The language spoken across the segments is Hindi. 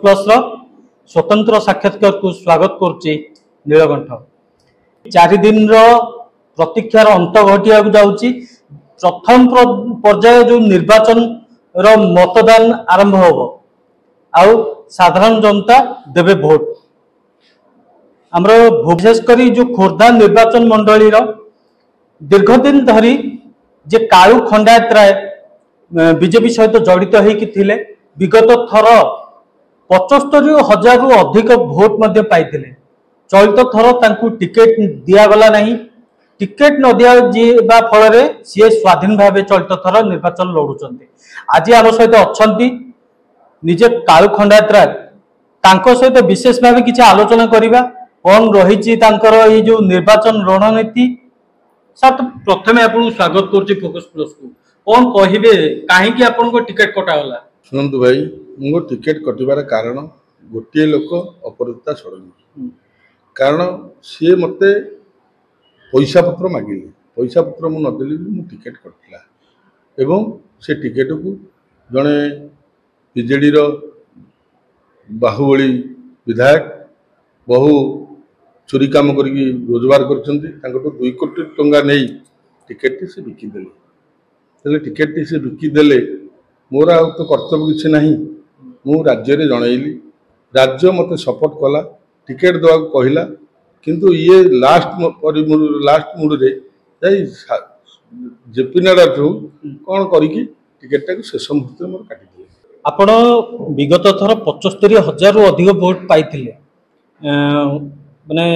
प्लस स्वतंत्र साक्षात्कार को स्वागत करुच्ची नीलकंठ। 4 दिन प्रतीक्षार अंत घटिया जाऊँगी। प्रथम पर्याय जो निर्वाचन रो मतदान आरंभ होब आउ साधारण जनता देवे भोट। आमर विशेषकर जो खोर्धा निर्वाचन मंडली दीर्घ दिन धरी जे कालू खंडायत राय बीजेपी सहित जड़ित होते विगत थर 75,000 रु अधिक भोट मध्य पाइथिले। चलित थर तांकु टिकेट दियागला नहीं। टिकेट न दिया फल सी स्वाधीन भाव चलित थर निर्वाचन लड़ुंट। आज आम सहित अच्छा निजे कालू खंडायत राय तांको सहित विशेष भाव किसी आलोचना करवा कौन रही ये जो निर्वाचन रणनीति। सर तो प्रथम आपको स्वागत करुच्ची फोकस प्लस को कौन कहे कहीं आपको टिकेट कटागला। शुणु भाई मो टिकेट कटार कारण गोटे लोक अपराजिता षड्यंत्र। कारण सी मत पैसा पत्र मागिले पैसा पत्र मुझे नदेली मो टिकेट कटला एवं से टिकेट को जड़े बीजेडी बाहुबली विधायक बहु चोरी काम कर रोजगार कर 2 कोटी टंका नहीं टिकेट से बिकिदे। टिकेट से बिकिदे मोर आ तो कर्तव्य किसी ना मु राज्य रे जनइली। राज्य मत सपोर्ट कला टिकेट देवा कहला किंतु ये लास्ट मुडे जेपी नाडा ठू कौन करी टिकेटा को शेष मुहूर्त मोर काटिदे। आपण विगत थर 75,000 रु अधिक भोट पाइथिले माने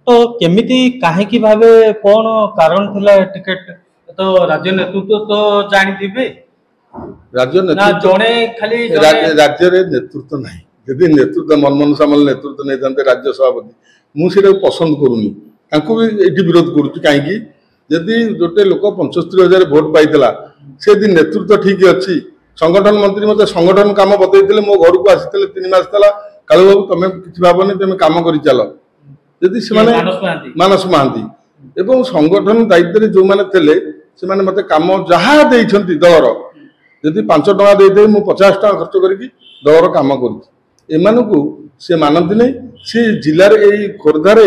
तो केमिति काहेकि भावे कौन कारण थिला टिकेट तो राज्य नेतृत्व तो जानि दिबे। राज्य नेतृत्व जणे खाली राज्य रे नेतृत्व नहीं। यदि नेतृत्व मनमोहन सामल नेतृत्व नहीं था राज्य सभापति मुझे पसंद करूनी भी ये विरोध करुच्ची। कहीं यदि गोटे लोक 75,000 भोट पाइला से नेतृत्व ठीक अच्छी संगठन मंत्री मत संगठन काम बतई मो घर को आसी 3 मास तला कालू बाबू तुम किसी भावनी तुम कम कर चल यदि से मानस महांती एवं संगठन दायित्व जो मैंने थे से मत कम जहाँ दलर यदि 5 टका दे मुझे 50 टका खर्च करके दलर कम कर से मानती नहीं। सी जिलार खोर्धार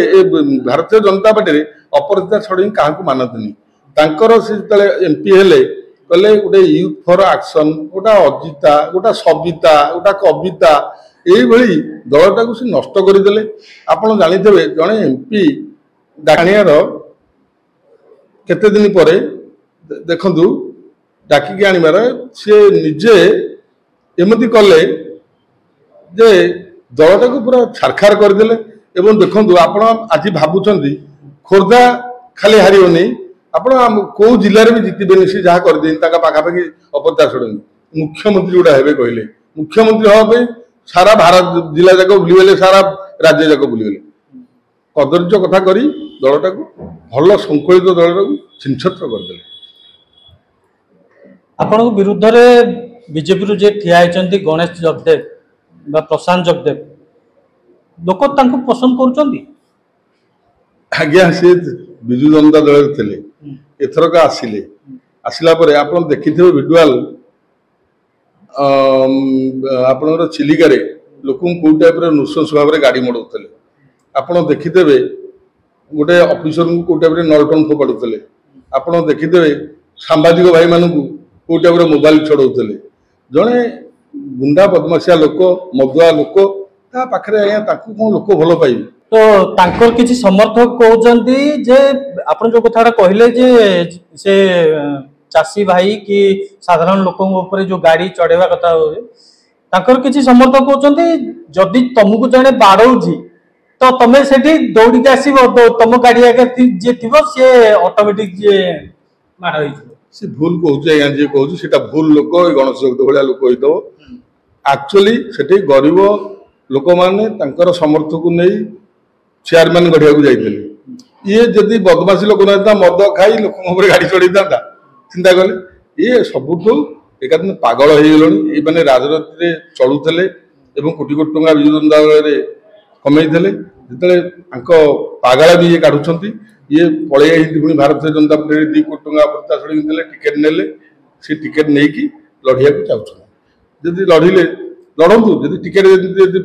भारतीय जनता पार्टी अपराजिता छड़ी क्या मानती नहीं। तांकर से जो एमपी हेले कले गोटे यूथ फॉर एक्शन गोटा अजिता गोटा सविता गोटा कविता यही दलटा को सी नष्ट करदे। आपड़ जाथे जड़े एमपी डाणियार केते दिन पर देखु डाकिकी आनिबार सी निजे एमती कले जे दलटा को पूरा छारखार करदे। एवं देखु आप आज भावुं खोर्धा खाली हारनी आप कौ जिले में जितबे सी जहाँ करदे पाखापाखि अपत्या छड़ मुख्यमंत्री गुड़ा हे कहले मुख्यमंत्री हाँ सारा भारत जिला जाक बुले सारा राज्य जाक बुले कदर्य कथा करी दलटा को भल संकलित दलटा को छिनछत्र करदे। आपण विरुद्ध रे बीजेपी रू जे ठिया होइचंती गणेश जगदेव बा प्रशांत जगदेव लोक तांको पसंद करूचंती। आज्ञा से बिजु जनता दल थे एथरक आसला पर आप देखिथे भिजुआल आपणर चिलिका लोक कौ टाइप नृशंस भाव में गाड़ी मोड़ते आप देखिथे गोटे ऑफिसर को कौ टाइप नलटन फोपाड़ुले आप देखिथे सांबादिक भाई मान कौ टाइप मोबाइल छड़ाऊे जड़े गुंडा बदमाशिया लोक मदुआ लोक पाखे आज्ञा कौन लोक भल पाइबे। तो तांकर किसी समर्थक कहते जे आप जो कथा कहले जे से चाषी भाई कि साधारण लोक जो गाड़ी चढ़ेवा कथा तांकर किसी समर्थक कहते जदि तुमको जड़े बाड़ौची तो तुम से दौड़ी आसब तुम गाड़ी आगे जी थी सी ऑटोमेटिक जी माड़ सी भूल कहूँ आज्ञा जी कहूँ से भूल लोक गणेश जगदेव भाया लोक होता एक्चुअली से गरीब लोक मैंने समर्थ को नहीं चेयरमैन गढ़िया जाते ये जदि बदमाशी लोक ना मद खाई लोक गाड़ी चढ़ी था चिंता कले ये सबुठ एक दिन पागल हो गले मैंने राजनीति चलुले कोटी कोटी टंका विजु जनता दल कमेई जो पागला भी ये काढ़ुंट ये पलि पुणी भारतीय जनता पार्टी 2 कोटी टंका प्रत्या छड़ी टिकेट ने सी टिकेट नहीं कि लड़िया को चाहते जदि लड़िले लड़ू जदि टिकेट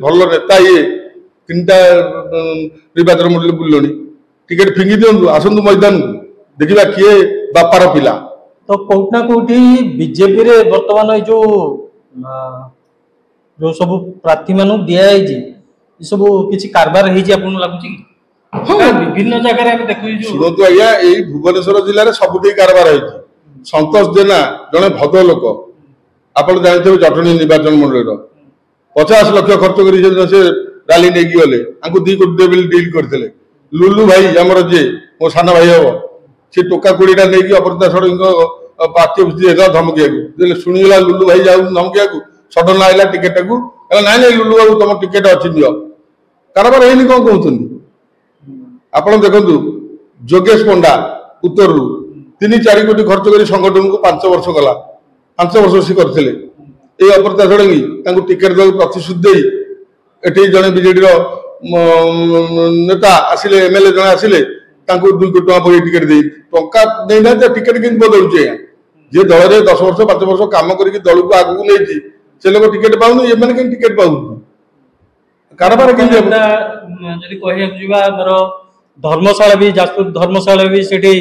भल नेता ये 3टा निर्वाचन मंडल बुलनी टिकेट फिंगी दिंतु आसतु मैदान को देखा किए बापार पिला। तो कौटना कौटी बीजेपी रे वर्तमान जो जो सब प्रार्थी मान दिखाई सब किसी कारबार लगुच विभिन्न जगह देखु शुणु आज्ञा यही भुवनेश्वर जिले में सबुठ कारबार होती संतोष जेना जड़े भद लोक आप जानते जटणी निर्वाचन मंडल 50 लाख खर्च कर रैली नहीं गले 2 कोटी देवे डील करते लुलु भाई आमर जी मो सान भाई हम सी टोका कोड़ीटा नहीं अपराजिता षड़ंगी पार्टी धमकिया शुणीगला लुलु भाई जाऊ धमकिया सडन आईला टिकेट को ना ना लुलु बाबू तुम टिकेट अच्छी दियो कारबार है कौन कहते आप देखु जोगेश पंडा उत्तर 3-4 कोटी खर्च कर संगठन को 5 वर्ष गला 5 वर्ष सी करते ये अपराजिता षड़ंगी टिकेट देव प्रतिश्रुति दे जड़े बीजेडी नेता आसिले एमएलए जड़े आसिले 2 कोटी टका पड़े टिकेट दे टंका नहीं ना टिकेट कि बदलुचे जी दल में 10 वर्ष 5 वर्ष कम कर दल को आगू नहीं से लोग टिकेट पाऊन ये कहीं टिकेट पाऊन कारबार धर्मशाला भी जाजपुर धर्मशाला भी सेठी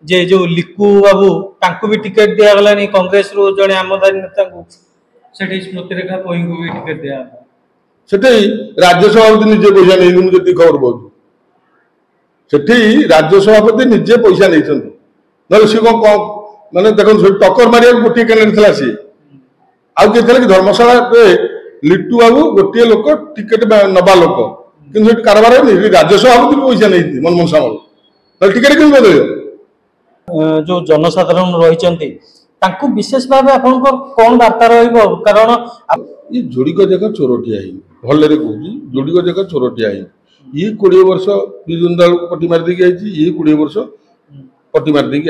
जे जो लिकु बाबू तांको भी टिकेट दिया गला नहीं कांग्रेस रो जने आमदानी नेता को सेठी स्मृति रेखा कोई को भी टिकेट दिया सेठी राज्य सभापति निजे पैसा नहीं मुझे जति खबर पाऊँ सेठी राज्य सभापति निजे पैसा नहीं छथि नले सी को माने देखो टक्कर मारिया गोटे कैंडिडेट थला सी आउ के थला कि धर्मशाला रे लिट्टू बाबू गोटे लोक टिकेट नबा लोक किंतु कारबार नहीं राज्य सभापति पैसा नहीं मनमोहन सामल टिकेट कि बदल जो जनसाधारण रही विशेष भाव आप कौन वार्ता कारण ये जोड़िक जगह चोरटिया भल कहूँ जोड़िक जगह चोरटिया ये 20 वर्ष विजन दल पट्टी मारिदेक ये 20 वर्ष पट्टी मारिदेक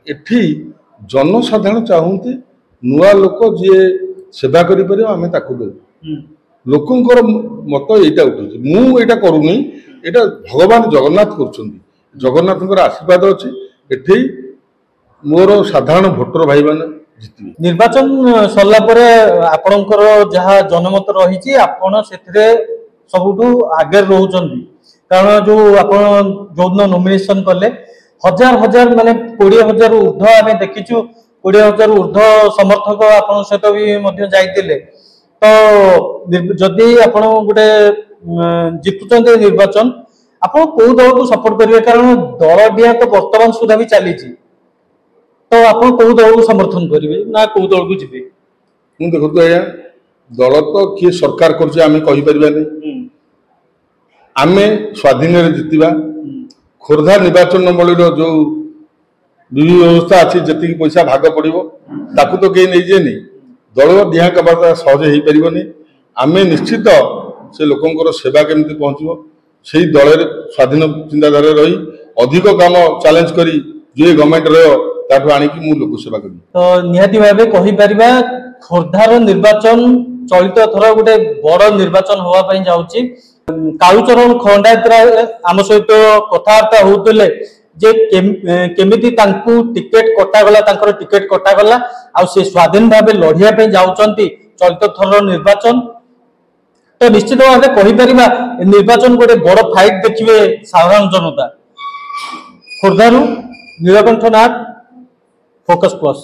एठी जनसाधारण चाहते नुआ लोक जी सेवा करें आम दू लोकंर मत यहाँ उठे मुझा करूनी यहाँ भगवान जगन्नाथ कर जगन्नाथ आशीर्वाद अच्छी एठी मोर साधारण भोटर भाई मैंने जितबे निर्वाचन सरला परे आपणकर जहाँ जनमत रही आपण से सबुठू आगे रोचंदी कारण जो आपण जो नॉमिनेशन कले हजार हजार माने 20,000 ऊर्ध आम देखीचु 20,000 ऊर्ध समर्थक आपण सहित भी जाइतिले तो जदि आपण गोटे जितुचंदे निर्वाचन आपण को दल को सपोर्ट करेंगे कारण दल दिया तो वर्तमान सुधा भी चली तो आप कौ दल को समर्थन करेंगे ना कौ दल को जी देखो आज्ञा दल तो किए सरकार करें आम स्वाधीन जितवा खोर्धा निर्वाचन मंडल जो विधि व्यवस्था अच्छी जी पैसा भाग पड़ो ताकू तो कहीं नहीं जाए दल दिहा कबार सहज हो पारनी आम निश्चित से लोकंर सेवा केमती पहुँचो से दल स्वाधीन चिंताधारा रही अधिक काम चैलेंज करी जो गवर्नमेंट रहा आणिकी मु लोक सेवा करी तो निहाती भाबे कहि परिबा खोर्धार निर्वाचन चलित थर गोटे बड़ निर्वाचन होवा पई जाउची कालुचरण खंडायत आम सहित कथबार्ता होतले जे केमिति तांकु टिकेट कटा गला तांकर टिकेट कटा गला आ से स्वाधीन भाबे लढिया पई जाउचंती चलित थर निर्वाचन तो निश्चित भाव कहि परिबा निर्वाचन गोटे बड़ फाइट देखिए साधारण जनता खोर्धारू नीलकंठ नाथ फोकस प्लस।